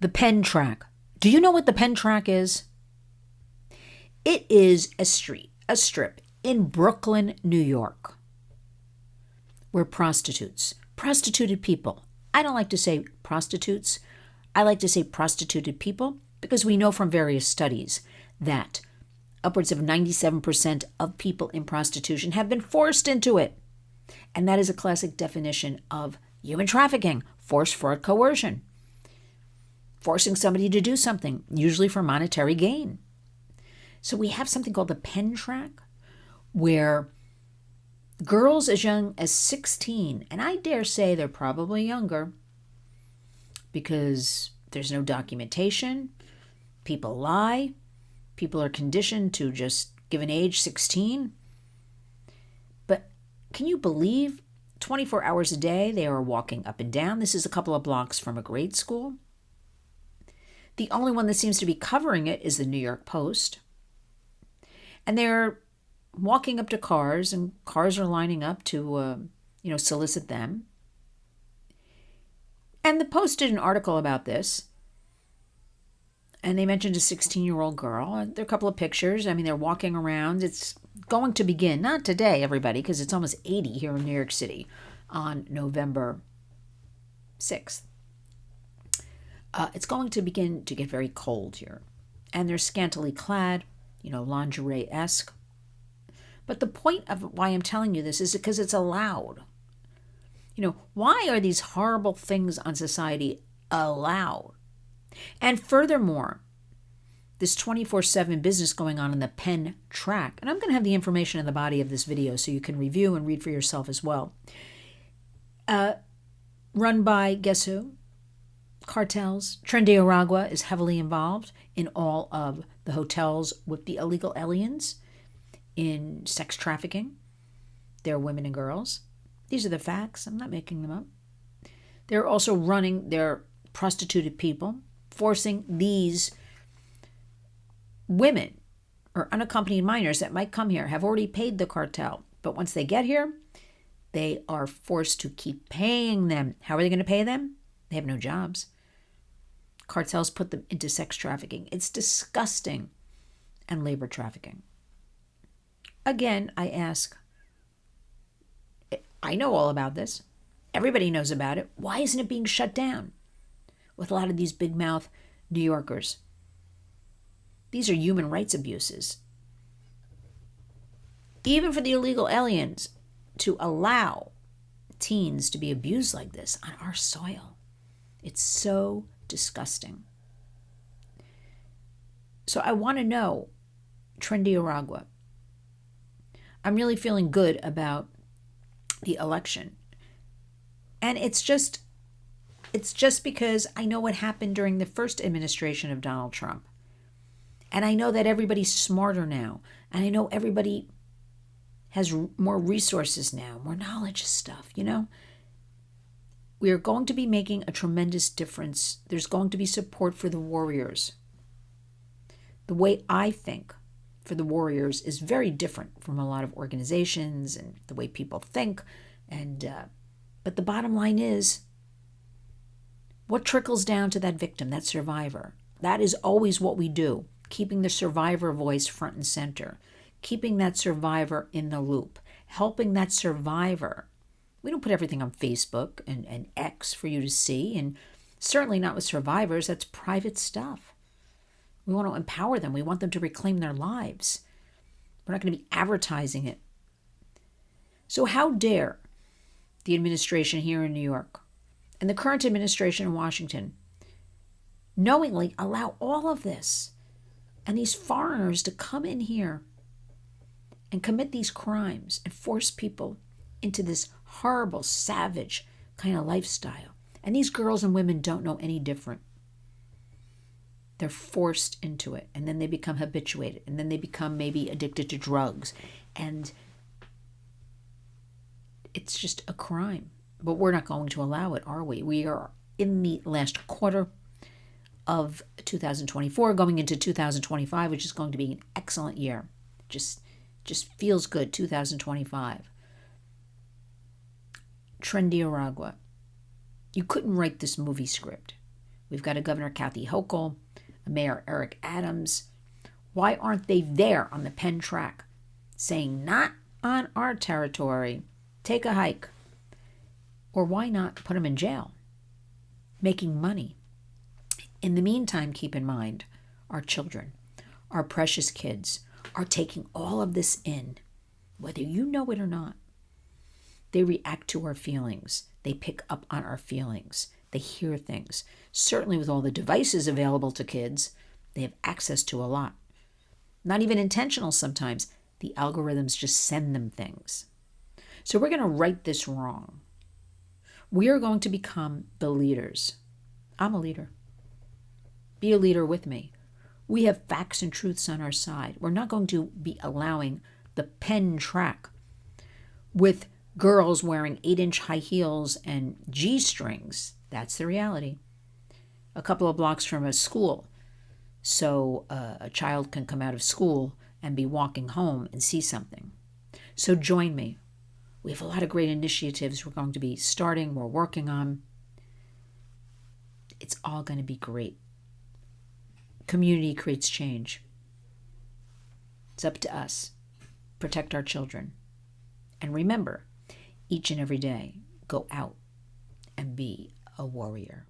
The Penn track. Do you know what the Penn track is? It is a strip in Brooklyn, New York, where prostituted people. I don't like to say prostitutes. I like to say prostituted people because we know from various studies that upwards of 97% of people in prostitution have been forced into it. And that is a classic definition of human trafficking, force, fraud, coercion. Forcing somebody to do something, usually for monetary gain. So we have something called the Penn track, where girls as young as 16, and I dare say they're probably younger, because there's no documentation, people lie, people are conditioned to just give an age 16. But can you believe 24 hours a day they are walking up and down? This is a couple of blocks from a grade school. The only one that seems to be covering it is the New York Post. And they're walking up to cars, and cars are lining up to, solicit them. And the Post did an article about this. And they mentioned a 16-year-old girl. And there are a couple of pictures. I mean, they're walking around. It's going to begin, not today, everybody, because it's almost 80 here in New York City on November 6th. It's going to begin to get very cold here. And they're scantily clad, lingerie-esque. But the point of why I'm telling you this is because it's allowed. Why are these horrible things on society allowed? And furthermore, this 24/7 business going on in the Penn track, and I'm going to have the information in the body of this video so you can review and read for yourself as well. Run by, guess who? Cartels. Trendy Aragua is heavily involved in all of the hotels with the illegal aliens in sex trafficking. They're women and girls. These are the facts. I'm not making them up. They're also running their prostituted people, forcing these women or unaccompanied minors that might come here, have already paid the cartel. But once they get here, they are forced to keep paying them. How are they going to pay them? They have no jobs. Cartels put them into sex trafficking. It's disgusting. And labor trafficking. Again, I ask, I know all about this. Everybody knows about it. Why isn't it being shut down with a lot of these big mouth New Yorkers? These are human rights abuses. Even for the illegal aliens to allow teens to be abused like this on our soil. It's so disgusting. So I want to know, Trendy Aragua, I'm really feeling good about the election. And it's just because I know what happened during the first administration of Donald Trump. And I know that everybody's smarter now. And I know everybody has more resources now, more knowledge of stuff, We are going to be making a tremendous difference. There's going to be support for the warriors. The way I think for the warriors is very different from a lot of organizations and the way people think. But the bottom line is, what trickles down to that victim, that survivor? That is always what we do, keeping the survivor voice front and center, keeping that survivor in the loop, helping that survivor. We don't put everything on Facebook and X for you to see, and certainly not with survivors. That's private stuff. We want to empower them. We want them to reclaim their lives. We're not going to be advertising it. So how dare the administration here in New York and the current administration in Washington knowingly allow all of this and these foreigners to come in here and commit these crimes and force people into this horrible, savage kind of lifestyle. And these girls and women don't know any different. They're forced into it, and then they become habituated, and then they become maybe addicted to drugs. And it's just a crime. But we're not going to allow it, are we? We are in the last quarter of 2024, going into 2025, which is going to be an excellent year. Just feels good, 2025. Trendy Aragua, you couldn't write this movie script. We've got a Governor Kathy Hochul, a Mayor Eric Adams. Why aren't they there on the Penn track saying, not on our territory, take a hike? Or why not put them in jail, making money? In the meantime, keep in mind, our children, our precious kids, are taking all of this in, whether you know it or not. They react to our feelings. They pick up on our feelings. They hear things. Certainly with all the devices available to kids, they have access to a lot. Not even intentional sometimes. The algorithms just send them things. So we're going to right this wrong. We are going to become the leaders. I'm a leader. Be a leader with me. We have facts and truths on our side. We're not going to be allowing the Penn track with girls wearing 8-inch high heels and G-strings. That's the reality. A couple of blocks from a school. So a child can come out of school and be walking home and see something. So join me. We have a lot of great initiatives we're going to be starting, we're working on. It's all going to be great. Community creates change. It's up to us. Protect our children. And remember, each and every day, go out and be a warrior.